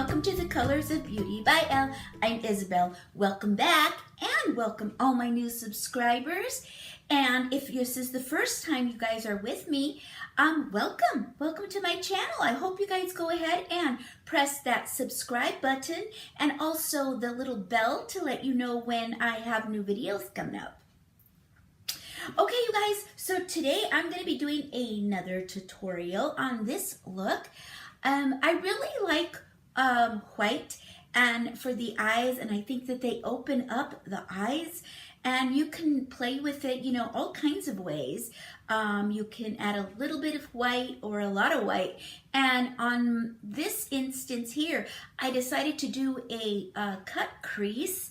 welcome to The Colors of Beauty by Elle. I'm Isabelle. Welcome back and welcome all my new subscribers. And if this is the first time you guys are with me, welcome. Welcome to my channel. I hope you guys go ahead and press that subscribe button and also the little bell to let you know when I have new videos coming up. Okay, you guys, so today I'm going to be doing another tutorial on this look. I really like white and for the eyes, and I think that they open up the eyes and you can play with it, you know, all kinds of ways. You can add a little bit of white or a lot of white. And on this instance here, I decided to do a cut crease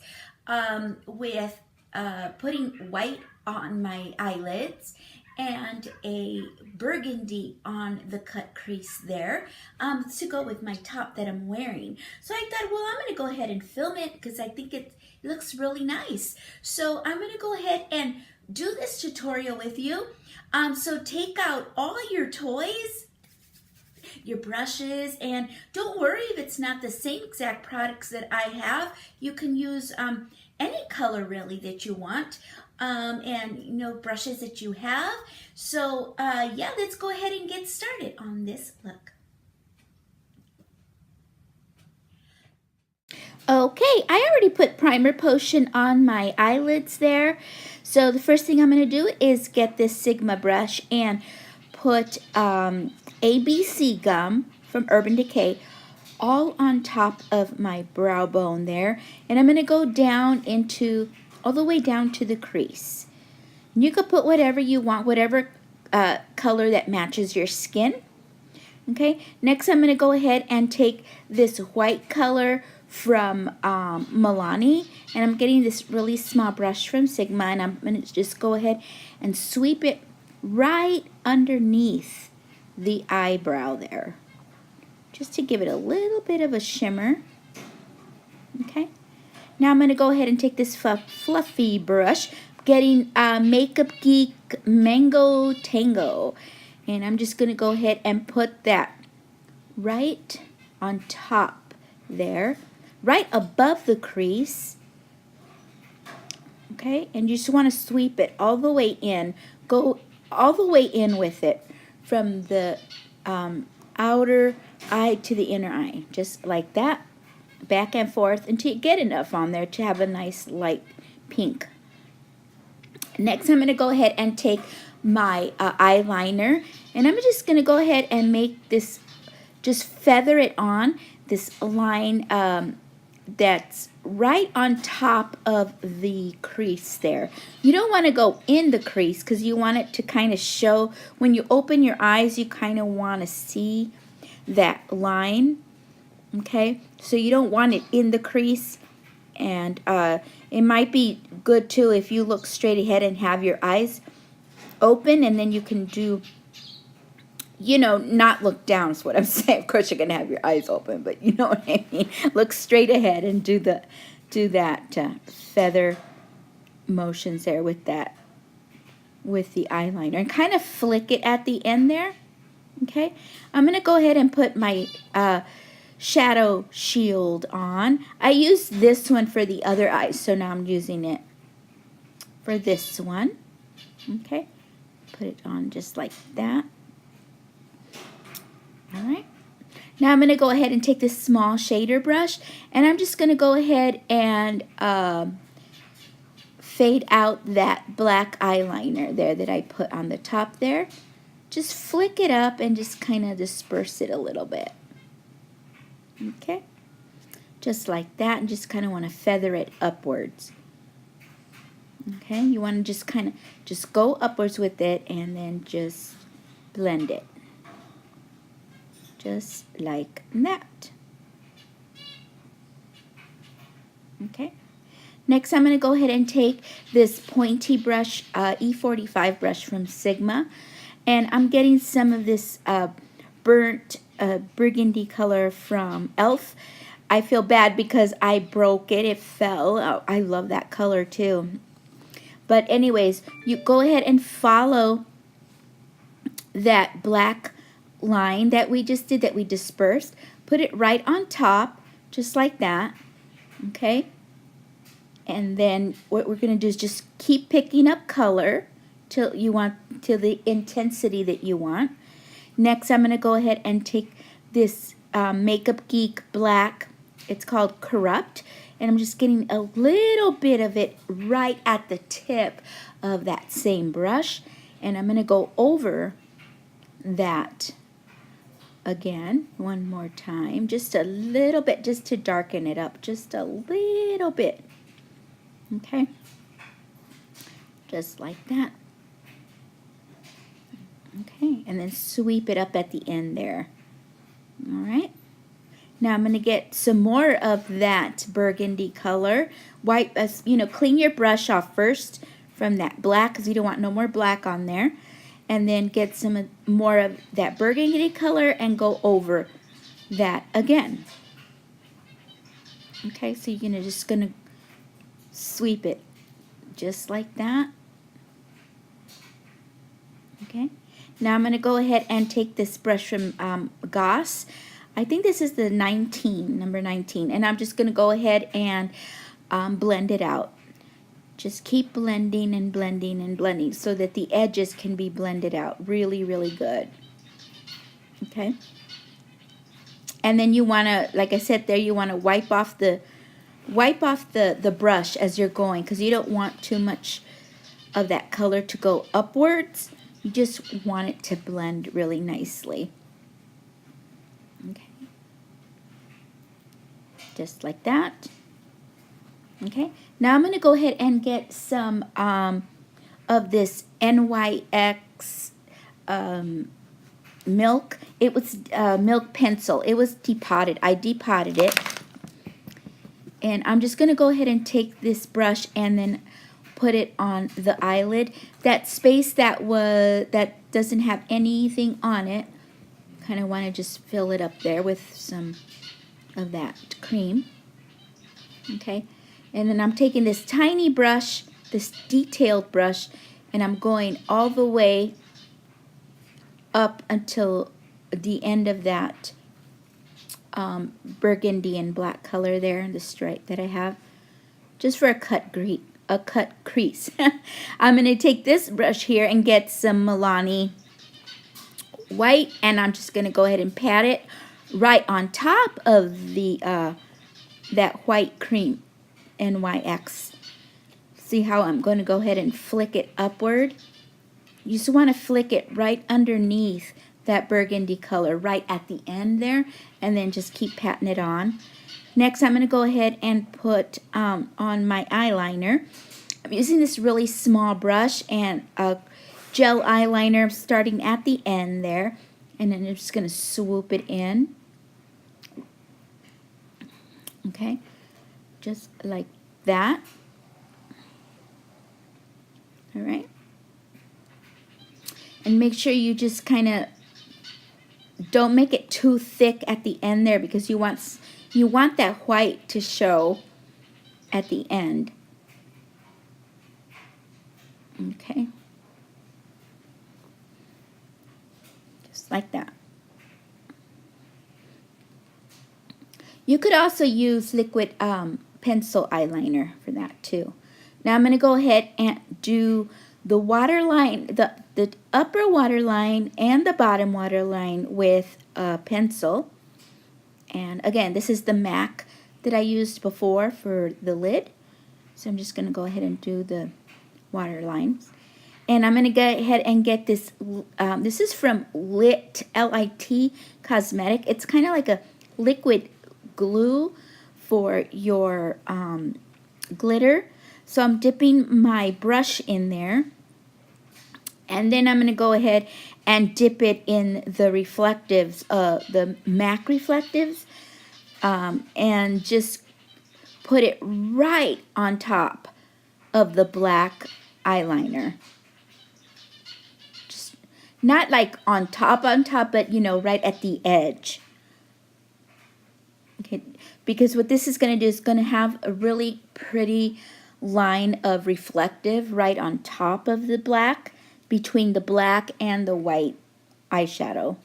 with putting white on my eyelids and a burgundy on the cut crease there to go with my top that I'm wearing. So I thought, well, I'm going to go ahead and film it because I think it looks really nice. So I'm going to go ahead and do this tutorial with you. So take out all your toys, your brushes, and don't worry if it's not the same exact products that I have. You can use any color really that you want. And you know, brushes that you have. So yeah, let's go ahead and get started on this look. Okay, I already put primer potion on my eyelids there. So the first thing I'm going to do is get this Sigma brush and put ABC gum from Urban Decay all on top of my brow bone there. And I'm going to go down into all the way down to the crease. You could put whatever you want, whatever color that matches your skin. Okay, next I'm going to go ahead and take this white color from MILANI, and I'm getting this really small brush from Sigma, and I'm going to just go ahead and sweep it right underneath the eyebrow there, just to give it a little bit of a shimmer. Okay. Now I'm going to go ahead and take this fluffy brush, getting Makeup Geek Mango Tango. And I'm just going to go ahead and put that right on top there, right above the crease. Okay, and you just want to sweep it all the way in. Go all the way in with it from the outer eye to the inner eye, just like that. Back and forth until you get enough on there to have a nice light pink. Next, I'm going to go ahead and take my eyeliner, and I'm just going to go ahead and make this, just feather it on this line that's right on top of the crease there. You don't want to go in the crease because you want it to kind of show, when you open your eyes, you kind of want to see that line. Okay, so you don't want it in the crease, and it might be good too if you look straight ahead and have your eyes open, and then you can do, you know, not look down is what I'm saying. Of course you're going to have your eyes open, but you know what I mean. Look straight ahead and do that feather motions there with the eyeliner, and kind of flick it at the end there. Okay, I'm going to go ahead and put my shadow shield on. I used this one for the other eye, so now I'm using it for this one. Okay, put it on just like that. All right, now I'm going to go ahead and take this small shader brush, and I'm just going to go ahead and fade out that black eyeliner there that I put on the top there. Just flick it up and just kind of disperse it a little bit. Okay, just like that, and just kind of want to feather it upwards. Okay, you want to just kind of just go upwards with it and then just blend it. Just like that. Okay, next I'm going to go ahead and take this pointy brush, E45 brush from Sigma, and I'm getting some of this burnt burgundy color from e.l.f. I feel bad because I broke it. It fell. Oh, I love that color too. But anyways, you go ahead and follow that black line that we just did, that we dispersed. Put it right on top just like that, okay? And then what we're going to do is just keep picking up color till the intensity that you want. Next, I'm going to go ahead and take this Makeup Geek black. It's called Corrupt, and I'm just getting a little bit of it right at the tip of that same brush, and I'm going to go over that again one more time, just a little bit, just to darken it up just a little bit. Okay, just like that. Okay, and then sweep it up at the end there. All right. Now I'm going to get some more of that burgundy color. Wipe, clean your brush off first from that black, because you don't want no more black on there. And then get some more of that burgundy color and go over that again. Okay, so you're just going to sweep it just like that. Okay. Now I'm going to go ahead and take this brush from Goss. I think this is the number 19, and I'm just going to go ahead and blend it out. Just keep blending and blending and blending so that the edges can be blended out really, really good. Okay. And then you want to, like I said there, you want to wipe off the brush as you're going, because you don't want too much of that color to go upwards. You just want it to blend really nicely. Okay. Just like that. Okay. Now I'm going to go ahead and get some of this NYX milk. It was milk pencil. It was depotted. I depotted it. And I'm just going to go ahead and take this brush and then put it on the eyelid. That space that doesn't have anything on it, kind of want to just fill it up there with some of that cream. Okay, and then I'm taking this tiny brush, this detailed brush, and I'm going all the way up until the end of that burgundy and black color there, the stripe that I have, just for a cut crease. I'm going to take this brush here and get some MILANI white, and I'm just going to go ahead and pat it right on top of the that white cream NYX. See how I'm going to go ahead and flick it upward? You just want to flick it right underneath that burgundy color, right at the end there, and then just keep patting it on. Next, I'm going to go ahead and put on my eyeliner. I'm using this really small brush and a gel eyeliner starting at the end there, and then I'm just going to swoop it in. Okay, just like that. All right. And make sure you just kind of don't make it too thick at the end there, because you want that white to show at the end. Okay. Just like that. You could also use liquid pencil eyeliner for that too. Now I'm going to go ahead and do the waterline, the upper waterline and the bottom waterline with a pencil. And again, this is the MAC that I used before for the lid. So I'm just going to go ahead and do the waterlines. And I'm going to go ahead and get this. This is from Lit, L-I-T Cosmetic. It's kind of like a liquid glue for your glitter. So I'm dipping my brush in there, and then I'm going to go ahead and dip it in the reflectives, the MAC reflectives, and just put it right on top of the black eyeliner. Just not like on top, but right at the edge. Okay, because what this is going to do is going to have a really pretty line of reflective right on top of the black, between the black and the white eyeshadow.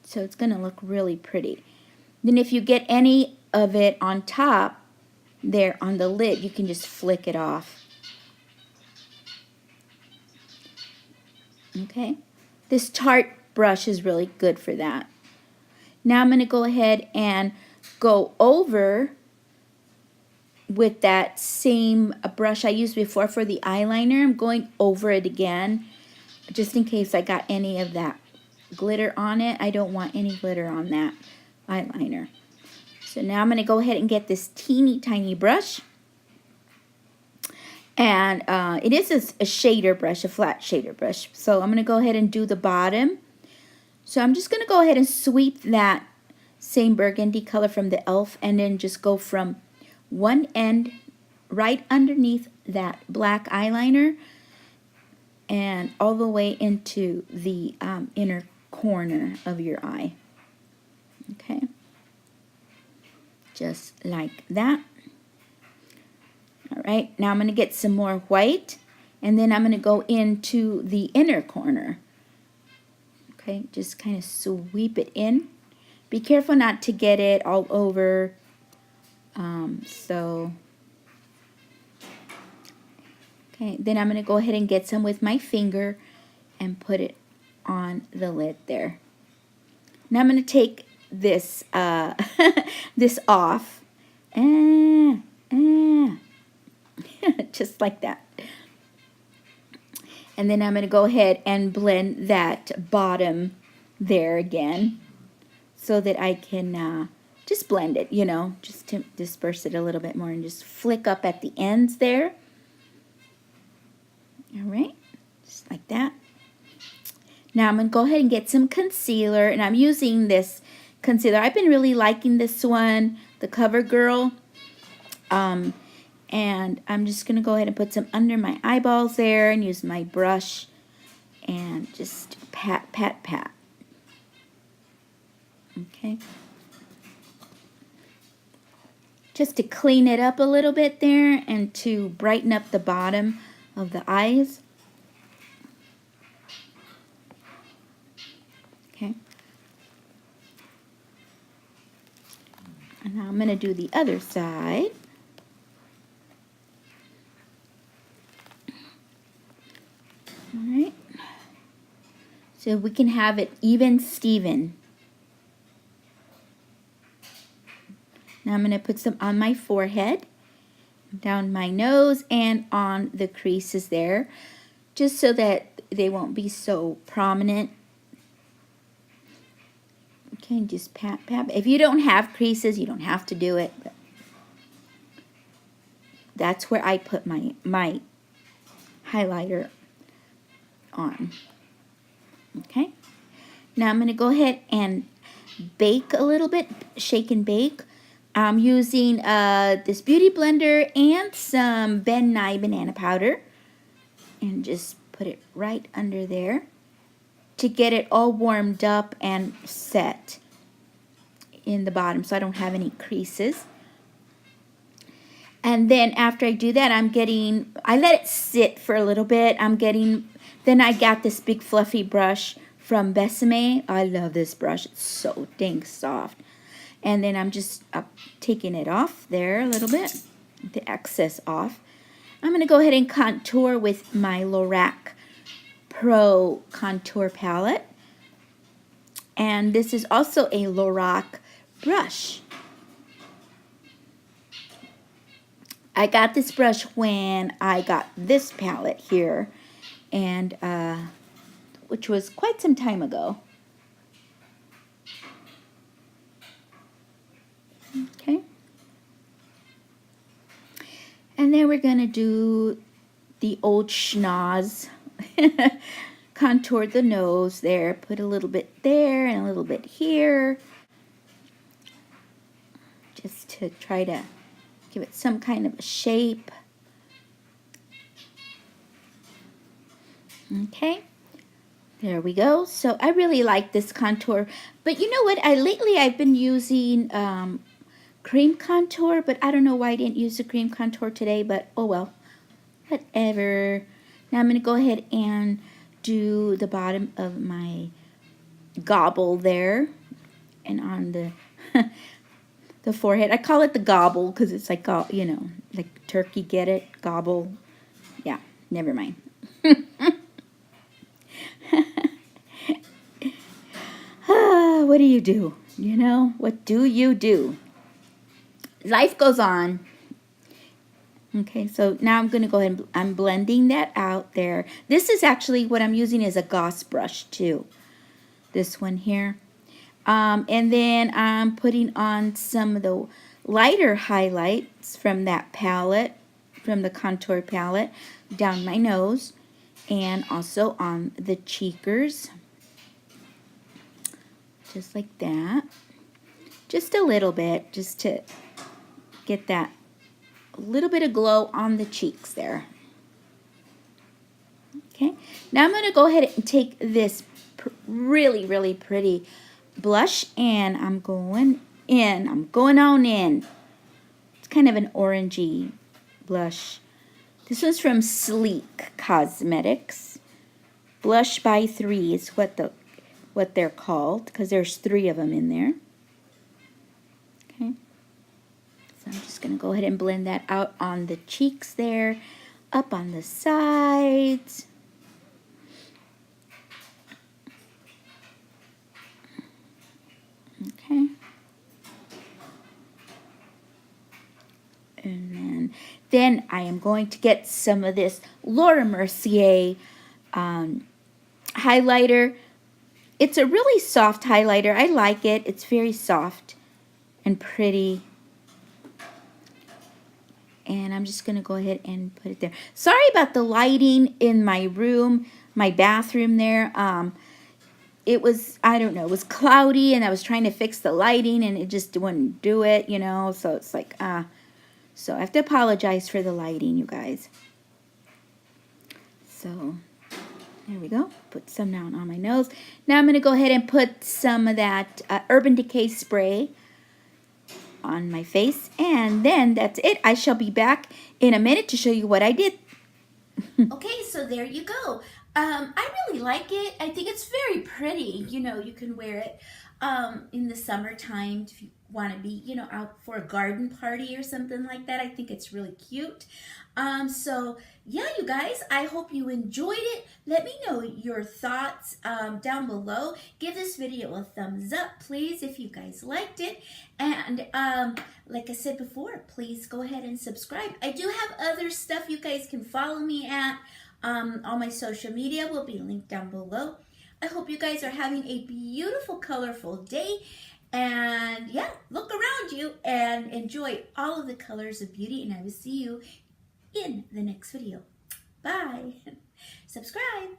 So it's going to look really pretty. Then if you get any of it on top there on the lid, you can just flick it off. Okay, this Tarte brush is really good for that. Now I'm going to go ahead and go over with that same brush I used before for the eyeliner. I'm going over it again just in case I got any of that glitter on it. I don't want any glitter on that eyeliner. So now I'm going to go ahead and get this teeny tiny brush. And it is a shader brush, a flat shader brush. So I'm going to go ahead and do the bottom. So I'm just going to go ahead and sweep that same burgundy color from the e.l.f. and then just go from one end right underneath that black eyeliner and all the way into the inner corner of your eye. Okay. Just like that. All right, now I'm going to get some more white, and then I'm going to go into the inner corner. Okay, just kind of sweep it in. Be careful not to get it all over. Okay, then I'm going to go ahead and get some with my finger and put it on the lid there. Now I'm going to take this this off. Just like that. And then I'm going to go ahead and blend that bottom there again so that I can just blend it, you know, just to disperse it a little bit more and just flick up at the ends there. All right, just like that. Now I'm going to go ahead and get some concealer, and I'm using this concealer. I've been really liking this one, the Covergirl. And I'm just going to go ahead and put some under my eyeballs there and use my brush and just pat, pat, pat. Okay. Just to clean it up a little bit there and to brighten up the bottom of the eyes. Okay. And now I'm going to do the other side. Alright, so we can have it even Steven. Now I'm going to put some on my forehead, down my nose, and on the creases there, just so that they won't be so prominent. Okay, and just pat, pat. If you don't have creases, you don't have to do it. But that's where I put my highlighter on. Okay, now I'm going to go ahead and bake a little bit, shake and bake. I'm using this beauty blender and some Ben Nye banana powder, and just put it right under there to get it all warmed up and set in the bottom so I don't have any creases. And then after I do that, I let it sit for a little bit. Then I got this big fluffy brush from Besame. I love this brush. It's so dang soft. And then I'm just taking it off there a little bit, the excess off. I'm going to go ahead and contour with my Lorac Pro Contour Palette. And this is also a Lorac brush. I got this brush when I got this palette here, and which was quite some time ago. Okay. And then we're going to do the old schnoz. Contour the nose there, put a little bit there and a little bit here, just to try to give it some kind of a shape. Okay, there we go. So I really like this contour, but you know what? Lately I've been using cream contour, but I don't know why I didn't use the cream contour today, but oh well, whatever. Now I'm going to go ahead and do the bottom of my gobble there, and on the the forehead. I call it the gobble because it's like, you know, like turkey, get it? Gobble. Yeah, never mind. What do you do? You know, what do you do? Life goes on. Okay, so now I'm going to go ahead and I'm blending that out there. This is actually what I'm using is a Goss brush too. This one here. And then I'm putting on some of the lighter highlights from that palette, from the contour palette, down my nose and also on the cheekers. Just like that. Just a little bit, just to get that little bit of glow on the cheeks there. Okay, now I'm going to go ahead and take this really, really pretty blush and I'm going in. I'm going on in. It's kind of an orangey blush. This one's from Sleek Cosmetics. Blush by 3 is what they're called because there's 3 of them in there. Okay. So I'm just going to go ahead and blend that out on the cheeks there, up on the sides. Okay. And then I am going to get some of this Laura Mercier highlighter. It's a really soft highlighter. I like it. It's very soft and pretty. And I'm just going to go ahead and put it there. Sorry about the lighting in my room, my bathroom there. It was, I don't know, it was cloudy and I was trying to fix the lighting and it just wouldn't do it, you know. So it's like, so I have to apologize for the lighting, you guys. So there we go. Put some down on my nose. Now I'm going to go ahead and put some of that Urban Decay spray on my face. And then that's it. I shall be back in a minute to show you what I did. Okay, so there you go. I really like it. I think it's very pretty. You know, you can wear it in the summertime if you want to be, you know, out for a garden party or something like that. I think it's really cute. So yeah, you guys, I hope you enjoyed it. Let me know your thoughts down below. Give this video a thumbs up, please, if you guys liked it. And like I said before, please go ahead and subscribe. I do have other stuff you guys can follow me at. All my social media will be linked down below. I hope you guys are having a beautiful, colorful day. And yeah, look around you and enjoy all of the colors of beauty. And I will see you in the next video. Bye. Subscribe.